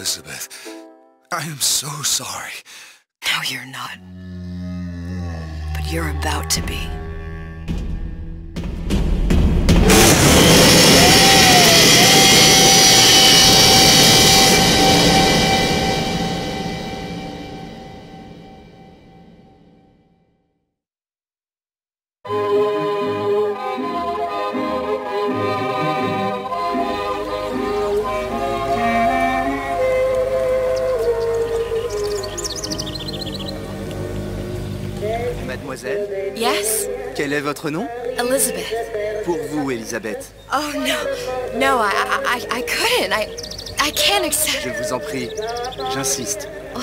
Elizabeth. I am so sorry. No, you're not. But you're about to be. Mademoiselle? Yes? Quel est votre nom? Elizabeth. Pour vous, Elisabeth. Oh, no. No, I couldn't. I can't accept... Je vous en prie. J'insiste. Oh,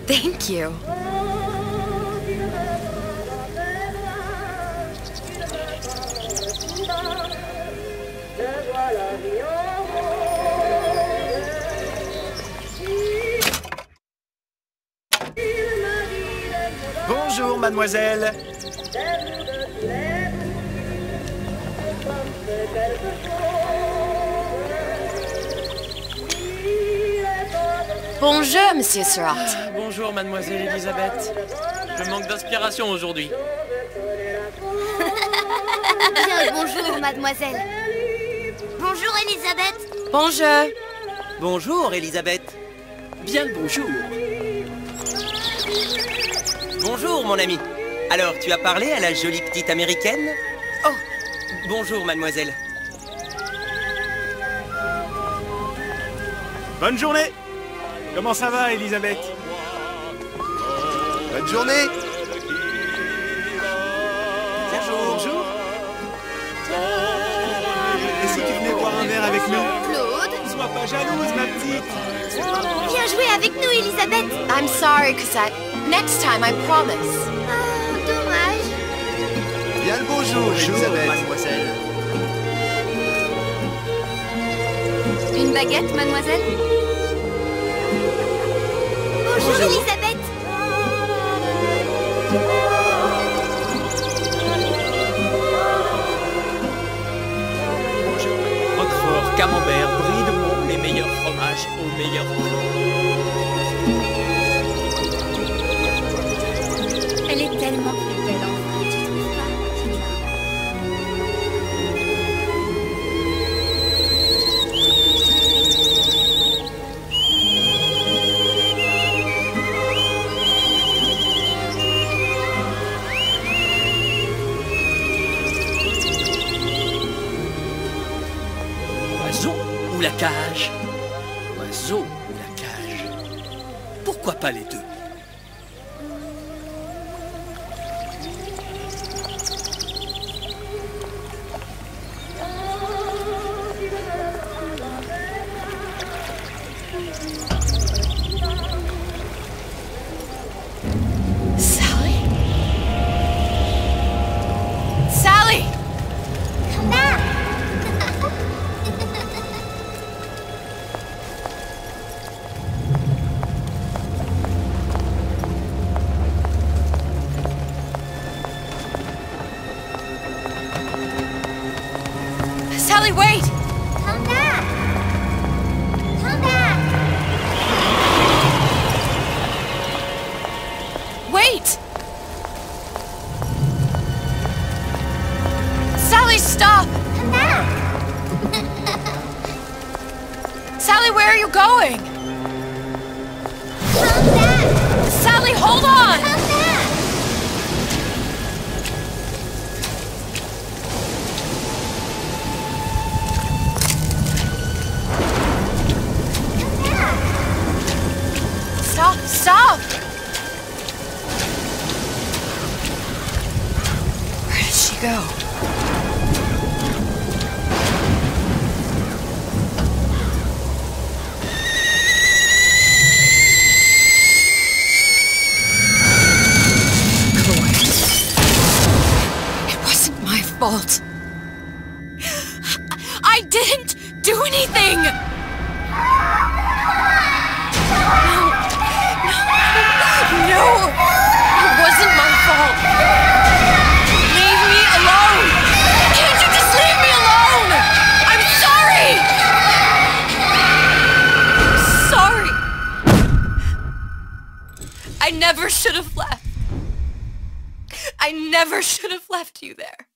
thank you. Bonjour, mademoiselle. Bonjour, Monsieur Surratt. Bonjour, mademoiselle Elisabeth. Je manque d'inspiration aujourd'hui. Bien, bonjour, mademoiselle. Bonjour, Elisabeth. Bonjour. Bonjour, Elisabeth. Bien le bonjour. Bonjour, mon ami. Alors, tu as parlé à la jolie petite américaine? Oh, bonjour, mademoiselle. Bonne journée. Comment ça va, Elisabeth? Bonne journée. Bonjour. Et si tu venais boire un verre avec nous? Claude. Sois pas jalouse, ma petite. Viens jouer avec nous, Elisabeth. I'm sorry, Cosette. Next time, I promise. Oh, dommage. Bien le bonjour, Elisabeth. mademoiselle. Une baguette, mademoiselle? Bonjour, Elisabeth. Roquefort, camembert, brie de Meaux, les meilleurs fromages au meilleur prix. Elle est tellement plus belle en vrai, tu trouves pas? Oiseau ou la cage? Oiseau ou la cage? Pourquoi pas les deux? Sally? Sally! Come back. Sally, wait! Come back. Come back. Wait! Sally, stop! Come back. Sally, where are you going? Come back. Sally, hold on! Come back. Stop, stop! Where did she go? It wasn't my fault. I didn't do anything! No! It wasn't my fault! Leave me alone! Can't you just leave me alone? I'm sorry! I'm I never should have left. I never should have left you there.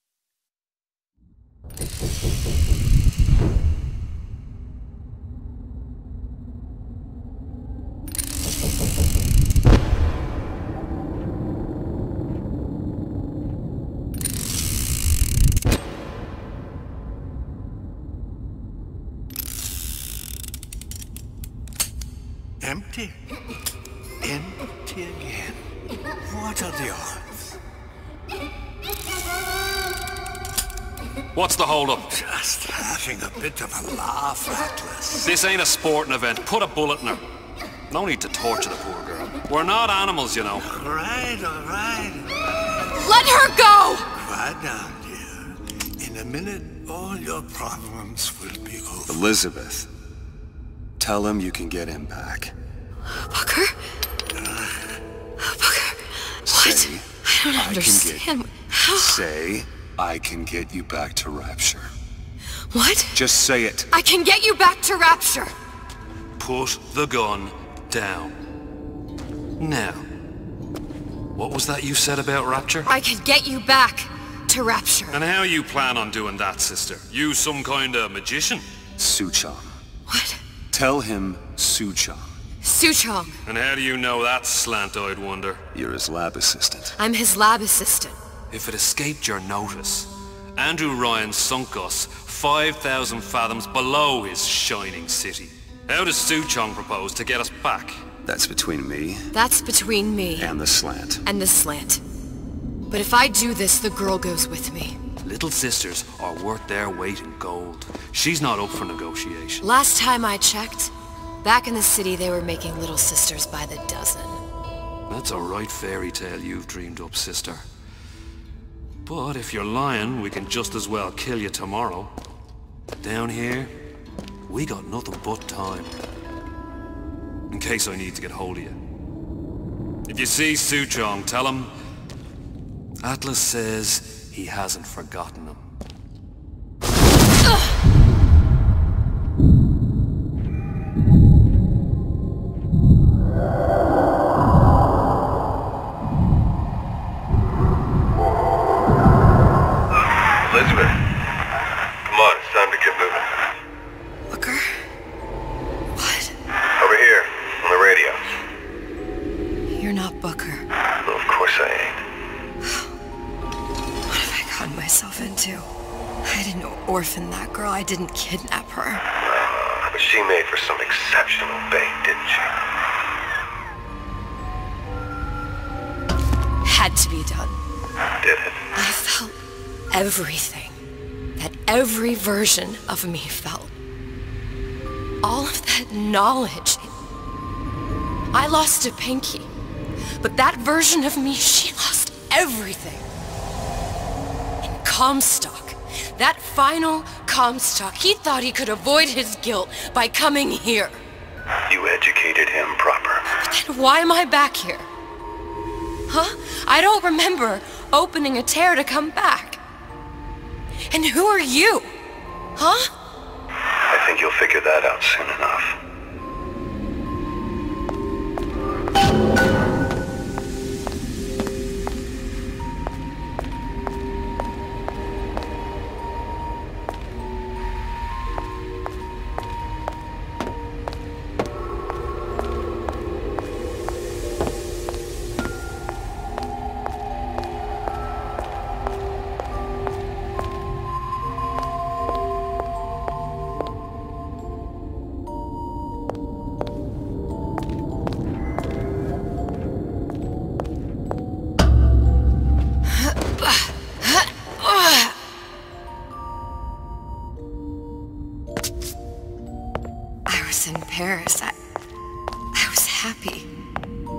Empty. Empty again. What are the odds? What's the hold-up? Just having a bit of a laugh, Atlas. This ain't a sporting event. Put a bullet in her. No need to torture the poor girl. We're not animals, you know. All right. Let her go! Quiet down, dear. In a minute, all your problems will be over. Elizabeth, tell him you can get him back. Booker? Booker? What? Say, I don't understand. How? Say, I can get you back to Rapture. What? Just say it. I can get you back to Rapture. Put the gun down. Now, what was that you said about Rapture? I can get you back to Rapture. And how you plan on doing that, sister? You some kind of magician? Suchong. What? Tell him Suchong. Suchong. And how do you know that, slant-eyed wonder? You're his lab assistant. I'm his lab assistant. If it escaped your notice, Andrew Ryan sunk us 5,000 fathoms below his shining city. How does Suchong propose to get us back? That's between me That's between me and the slant. and the slant. But if I do this, the girl goes with me. Little sisters are worth their weight in gold. She's not up for negotiation. Last time I checked, back in the city they were making little sisters by the dozen. That's a right fairy tale you've dreamed up, sister. But if you're lying, we can just as well kill you tomorrow. Down here, we got nothing but time. In case I need to get hold of you. If you see Suchong, tell him Atlas says he hasn't forgotten him. Elizabeth, come on, it's time to get moving. Booker? What? Over here, on the radio. You're not Booker. Well, of course I ain't. What have I gotten myself into? I didn't orphan that girl. I didn't kidnap her. But she made for some exceptional bait, didn't she? Had to be done. Did it? I felt everything that every version of me felt. All of that knowledge. I lost a pinky, but that version of me, she lost everything. And Comstock, that final Comstock, he thought he could avoid his guilt by coming here. You educated him proper. But then why am I back here? Huh? I don't remember opening a tear to come back. And who are you? Huh? I think you'll figure that out soon enough. In Paris, I was happy.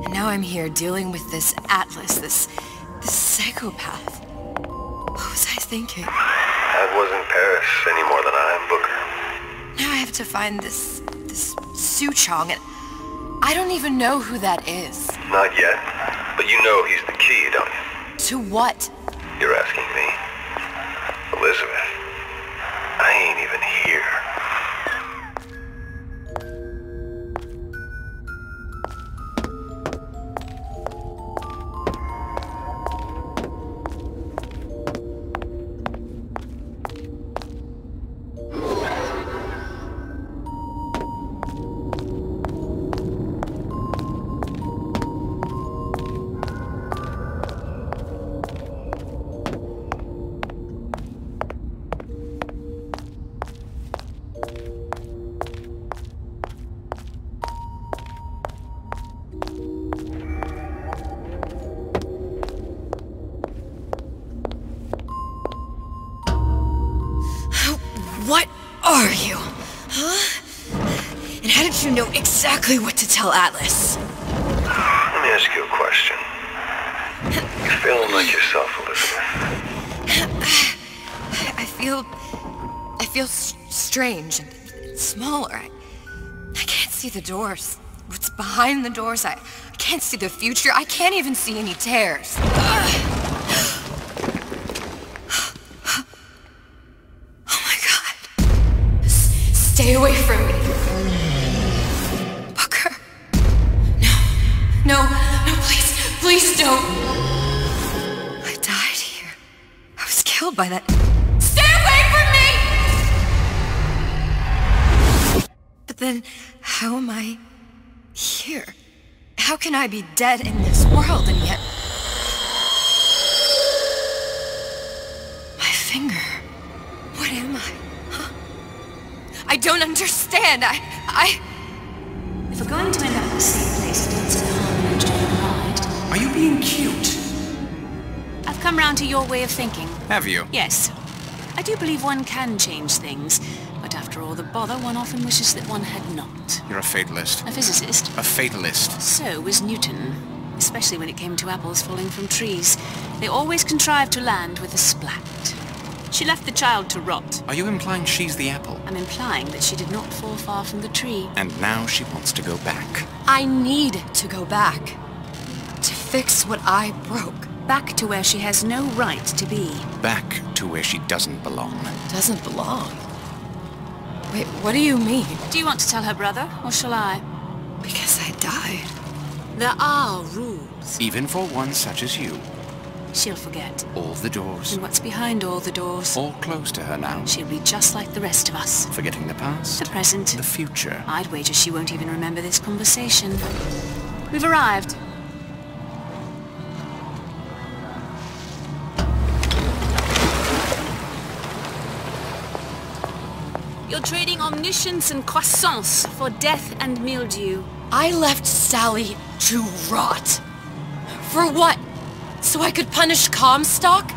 And now I'm here dealing with this Atlas, this psychopath. What was I thinking? That wasn't Paris any more than I am Booker. Now I have to find this Suchong, and I don't even know who that is. Not yet, but you know he's the key, don't you? To what? You're asking me. Elizabeth, I ain't even here. are you? Huh? And how did you know exactly what to tell Atlas? Let me ask you a question. You feeling like yourself, Elizabeth? I feel strange and smaller. I can't see the doors. What's behind the doors? I can't see the future. I can't even see any tears. Oh my God. Stay away from me. Booker. No, please don't. I died here. I was killed by that. Stay away from me! But then, how am I here? How can I be dead in this world and yet... My finger. What am I? Huh? I don't understand. If we're going to end up in the same place, it doesn't harm much to hide. Are you being cute? I've come round to your way of thinking. Have you? Yes. I do believe one can change things, but after all the bother, one often wishes that one had not. You're a fatalist. A physicist. A fatalist. So was Newton, especially when it came to apples falling from trees. They always contrived to land with a splat. She left the child to rot. Are you implying she's the apple? I'm implying that she did not fall far from the tree. And now she wants to go back. I need to go back. To fix what I broke. Back to where she has no right to be. Back to where she doesn't belong. Doesn't belong? Wait, what do you mean? Do you want to tell her brother, or shall I? Because I died. There are rules. Even for one such as you. She'll forget. All the doors. And what's behind all the doors? All close to her now. She'll be just like the rest of us. Forgetting the past. The present. The future. I'd wager she won't even remember this conversation. We've arrived. You're trading omniscience and croissance for death and mildew. I left Sally to rot. For what? So I could punish Comstock?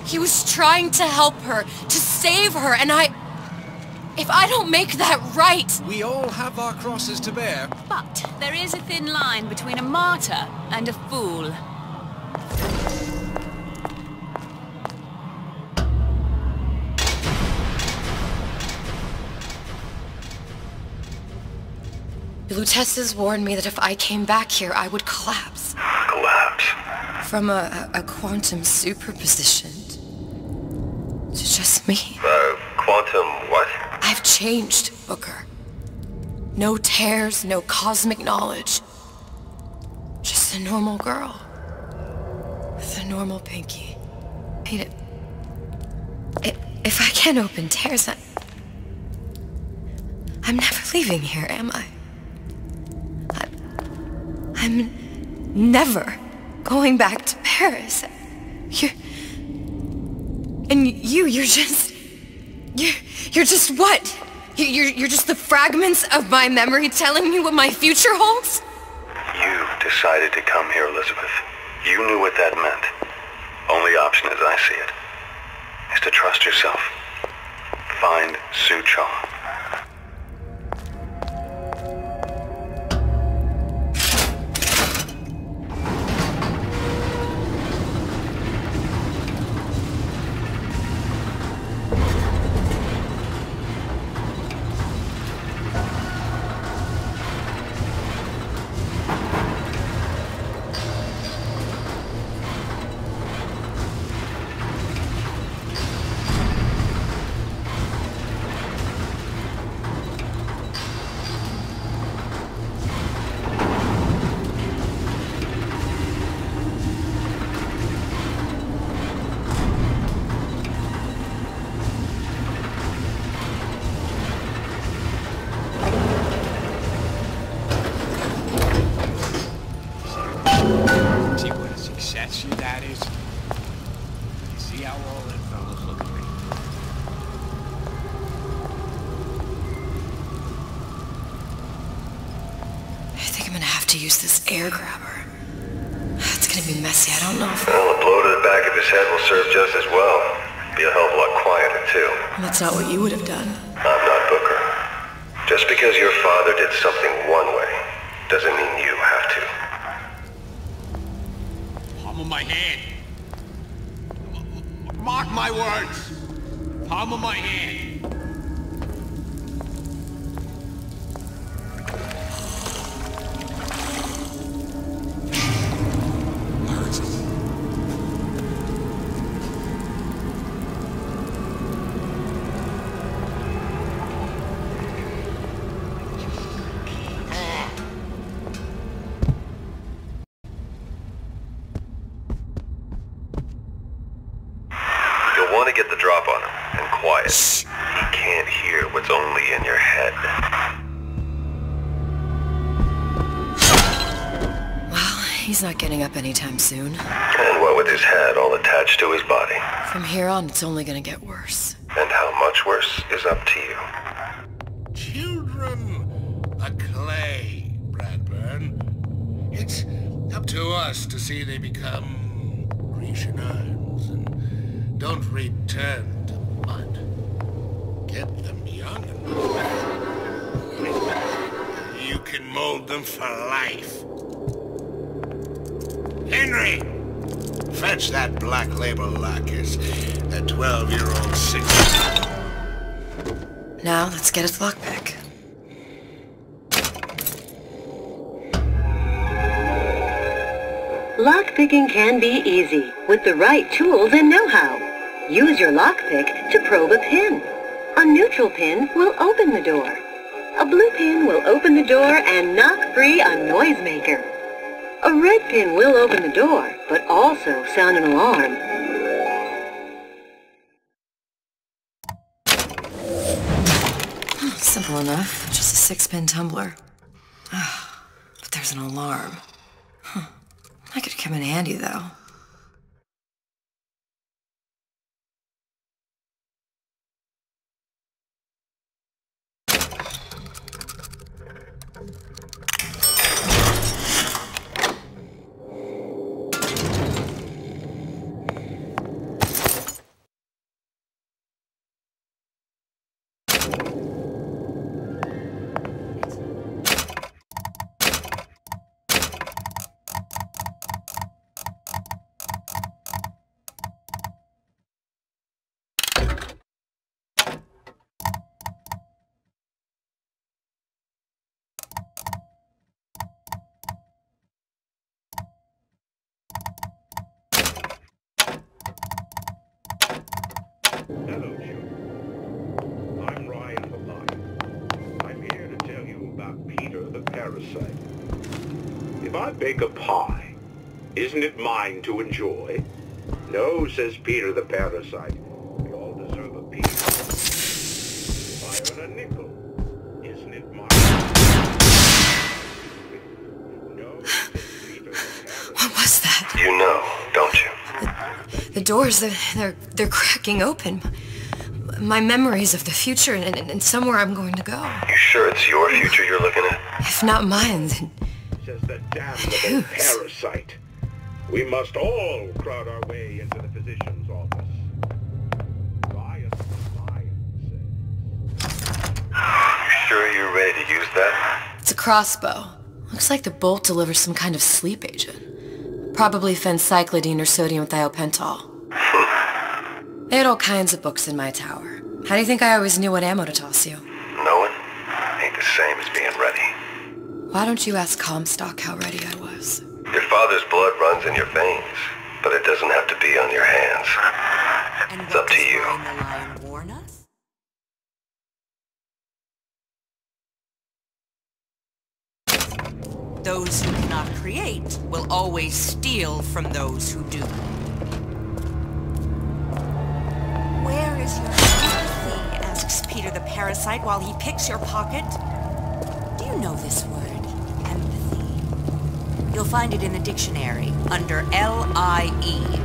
He was trying to help her, to save her, and if I don't make that right... We all have our crosses to bear. But there is a thin line between a martyr and a fool. Lutessa's warned me that if I came back here, I would collapse. Collapse? From a quantum superposition to just me. Quantum what? I've changed, Booker. No tears, no cosmic knowledge. Just a normal girl. With a normal pinky. If I can't open tears, I'm never leaving here, am I? I'm never going back to Paris. You're just what? You're just the fragments of my memory telling me what my future holds? You decided to come here, Elizabeth. You knew what that meant. Only option, as I see it, is to trust yourself. Find Suchong. That is. See how all that fellas look at me. I think I'm gonna have to use this air grabber. It's gonna be messy, I don't know if... Well, a blow to the back of his head will serve just as well. Be a hell of a lot quieter, too. Well, that's not what you would have done. I'm not Booker. Just because your father did something one way, doesn't mean you have to. Palm of my hand. Mark my words. Palm of my hand. Want to get the drop on him, and quiet. He can't hear what's only in your head. Well, he's not getting up anytime soon. And what with his head all attached to his body. From here on, it's only gonna get worse. And how much worse is up to you. Children are clay, Bradburn. It's up to us to see they become Grecian urns and don't return to mud. Get them young enough. You can mold them for life. Henry! Fetch that black label lacquers. That 12-year-old sick. Now, let's get its lockpick. Lockpicking can be easy with the right tools and know-how. Use your lockpick to probe a pin. A neutral pin will open the door. A blue pin will open the door and knock free a noisemaker. A red pin will open the door, but also sound an alarm. Simple enough. Just a 6-pin tumbler. But there's an alarm. That could come in handy, though. Hello, children. I'm Ryan the Lion. I'm here to tell you about Peter the Parasite. If I bake a pie, isn't it mine to enjoy? No, says Peter the Parasite. We all deserve a piece. If I earn a nickel, isn't it mine? No, says Peter the Parasite. What was that? You know, don't you? The doors, they're cracking open. My memories of the future and somewhere I'm going to go. You sure it's your future you're looking at? If not mine, then... Says the damnable parasite. We must all crowd our way into the physician's office. Ryan says. You sure you're ready to use that? It's a crossbow. Looks like the bolt delivers some kind of sleep agent. Probably phencyclidine or sodium thiopental. They had all kinds of books in my tower. How do you think I always knew what ammo to toss you? Knowing ain't the same as being ready. Why don't you ask Comstock how ready I was? Your father's blood runs in your veins, but it doesn't have to be on your hands. It's up to you. The lion warn us? Those who cannot create will always steal from those who do. Where is your empathy? Asks Peter the Parasite while he picks your pocket. Do you know this word, empathy? You'll find it in the dictionary under L-I-E.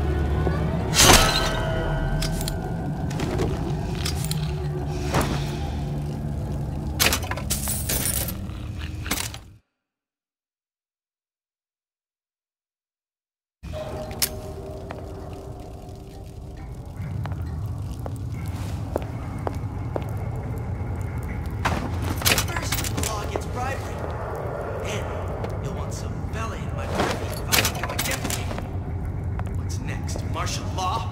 martial law?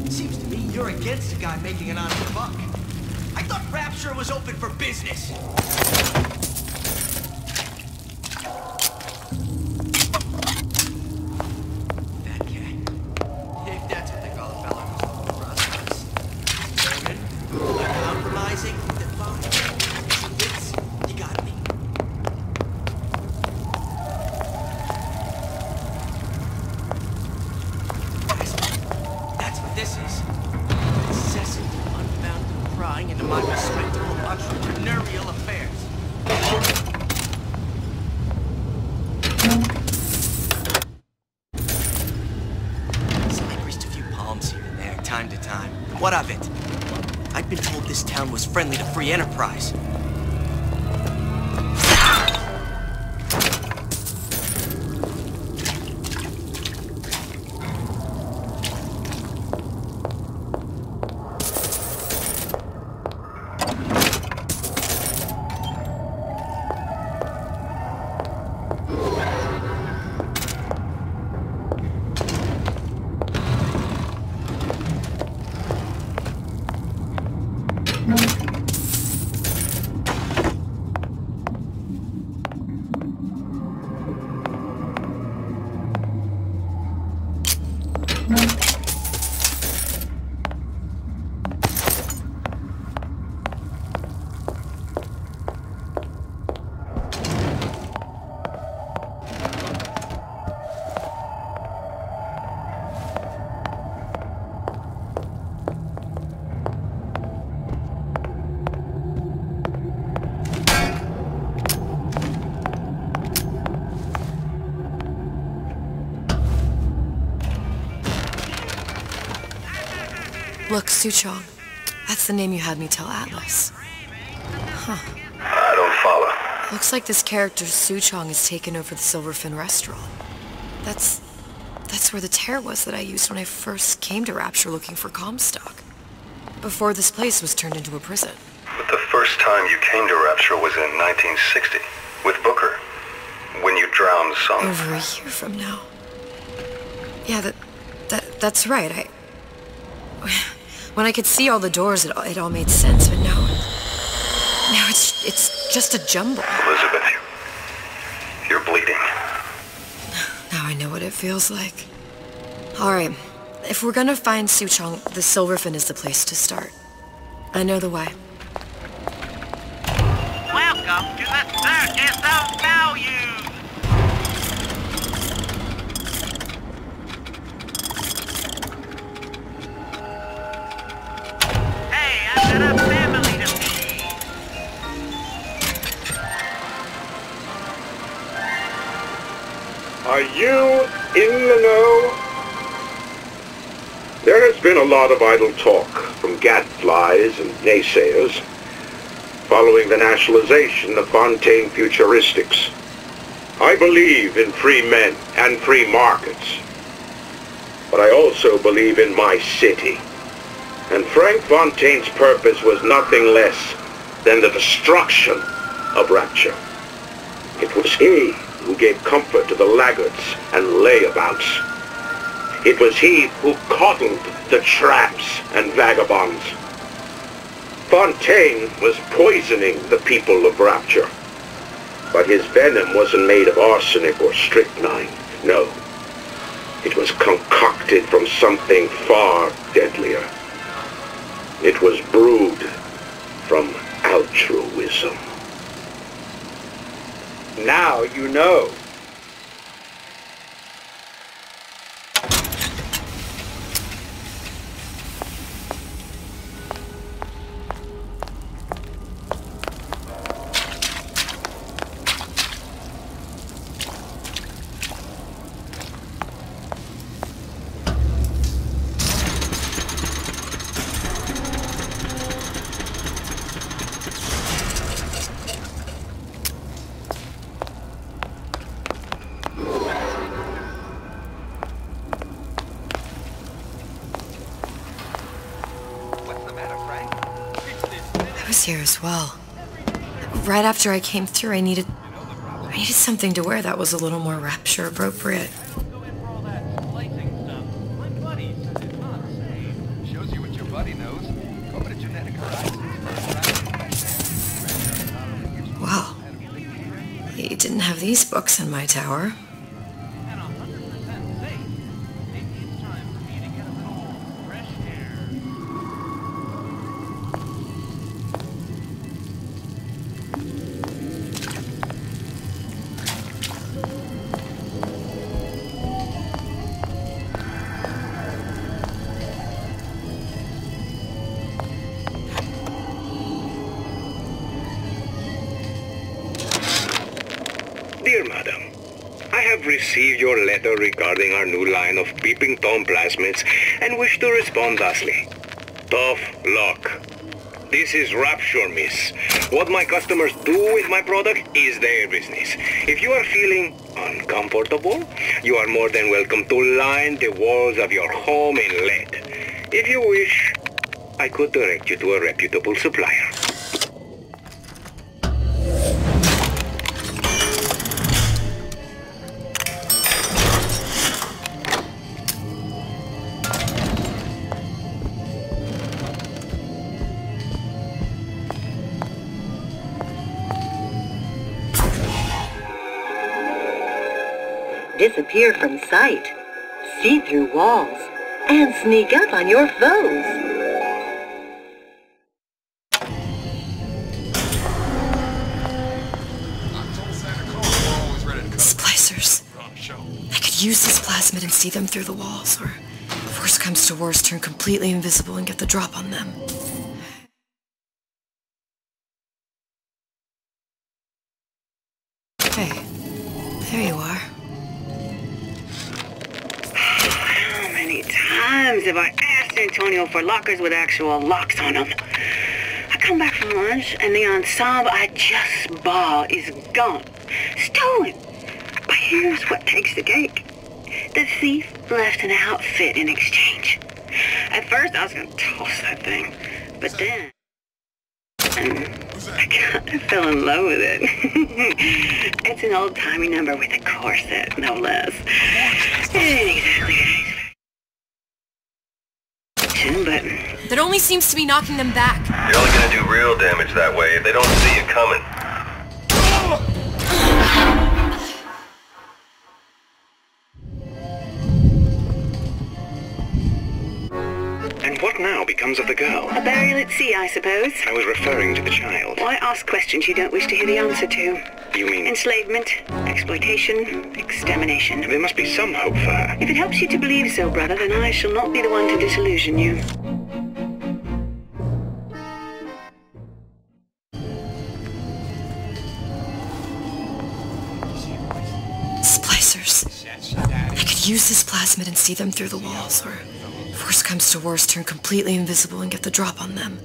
Seems to me you're against a guy making an honest buck. I thought Rapture was open for business. That cat. If that's what they call a fella who's open for us. Sermon, uncompromising, defiant, convinced, you got me. That's what this is. Incessant, unbounded prying into my respectable entrepreneurial affairs. So I greased a few palms here and there, time to time. What of it? I'd been told this town was friendly to free enterprise. Look, Suchong. That's the name you had me tell Atlas. Huh. I don't follow. Looks like this character Suchong has taken over the Silverfin restaurant. That's where the tear was that I used when I first came to Rapture looking for Comstock. Before this place was turned into a prison. But the first time you came to Rapture was in 1960, with Booker, when you drowned some... Over a year from now. Yeah, that's right. When I could see all the doors, it all made sense, but now it's just a jumble. Elizabeth, you're bleeding. Now I know what it feels like. Alright, if we're gonna find Suchong, the Silverfin is the place to start. I know the way. Welcome to the Circus of Values! Hey, I've got a family to feed! Are you in the know? There has been a lot of idle talk from gadflies and naysayers following the nationalization of Fontaine Futuristics. I believe in free men and free markets, but I also believe in my city. And Frank Fontaine's purpose was nothing less than the destruction of Rapture. It was he who gave comfort to the laggards and layabouts. It was he who coddled the tramps and vagabonds. Fontaine was poisoning the people of Rapture. But his venom wasn't made of arsenic or strychnine. No. It was concocted from something far deadlier. It was brewed from altruism. Now you know. I was here as well. Right after I came through, I needed something to wear that was a little more rapture appropriate. Shows you what your buddy knows. Wow. He didn't have these books in my tower. Dear Madam, I have received your letter regarding our new line of peeping Tom plasmids and wish to respond thusly. Tough luck. This is Rapture, miss. What my customers do with my product is their business. If you are feeling uncomfortable, you are more than welcome to line the walls of your home in lead. If you wish, I could direct you to a reputable supplier. Disappear from sight, see through walls, and sneak up on your foes. Splicers. I could use this plasmid and see them through the walls, or if worst comes to worst, turn completely invisible and get the drop on them. Hey, there you are. How many times have I asked Antonio for lockers with actual locks on them? I come back from lunch and the ensemble I just bought is gone. Stolen. But here's what takes the cake. The thief left an outfit in exchange. At first I was going to toss that thing, but then I kind of fell in love with it. It's an old-timey number with a corset, no less. It ain't exactly but that only seems to be knocking them back. You're only gonna do real damage that way if they don't see you coming. And what now becomes of the girl? a burial at sea, I suppose. I was referring to the child. Why ask questions you don't wish to hear the answer to? You mean? Enslavement, exploitation, extermination. There must be some hope for her. If it helps you to believe so, brother, then I shall not be the one to disillusion you. Splicers. I could use this plasmid and see them through the walls, or if worst comes to worst, turn completely invisible and get the drop on them.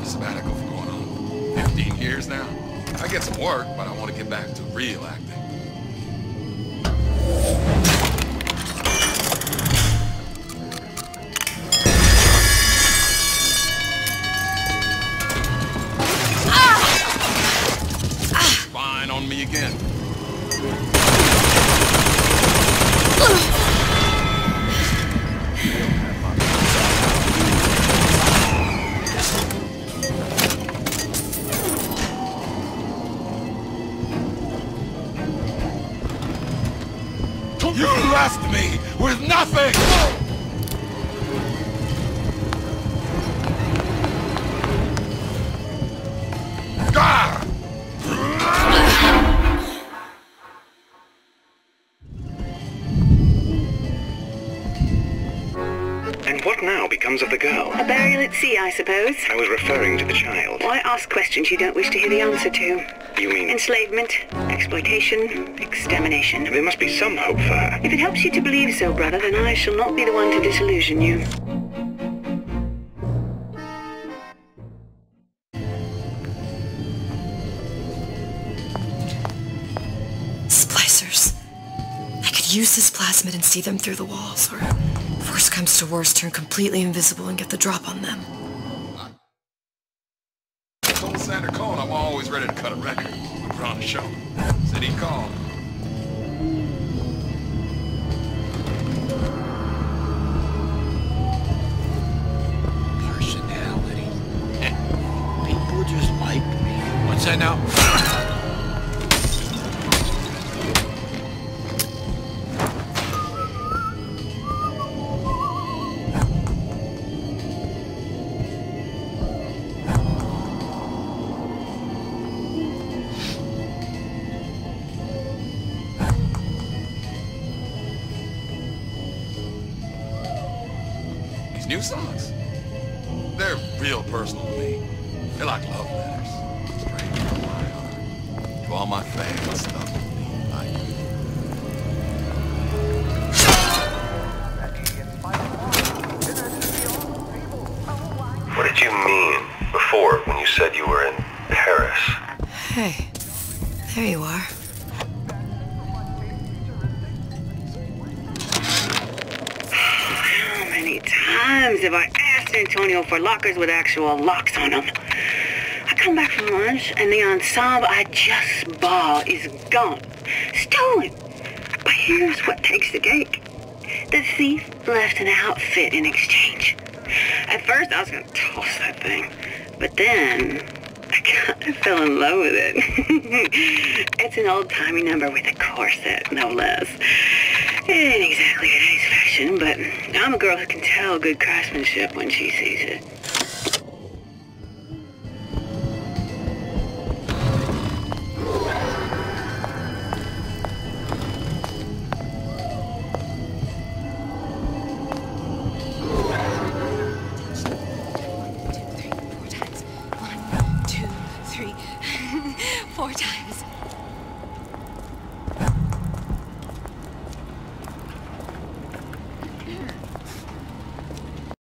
Sabbatical for going on 15 years now. I get some work, but I want to get back to real acting. Fine on me again. with nothing! Ah! And what now becomes of the girl? A burial at sea, I suppose. I was referring to the child. Why ask questions you don't wish to hear the answer to? You mean... Enslavement, exploitation, extermination. There must be some hope for her. If it helps you to believe so, brother, then I shall not be the one to disillusion you. Splicers. I could use this plasmid and see them through the walls, or if worst comes to worst, turn completely invisible and get the drop on them. I told Sander Cohen I'm always ready to cut a record. We put on a show. Said he'd call. Personality. People just like me. What's that now? New songs. They're real personal to me. They're like love letters. Straight from my heart. To all my fans stuck with me like you. What did you mean before when you said you were in Paris? Hey, there you are. How many times have I asked Antonio for lockers with actual locks on them? I come back from lunch and the ensemble I just bought is gone. Stolen. But here's what takes the cake. The thief left an outfit in exchange. At first I was going to toss that thing, but then I kind of fell in love with it. It's an old-timey number with a corset, no less. It ain't exactly today's fashion, but I'm a girl who can tell good craftsmanship when she sees it. Four times.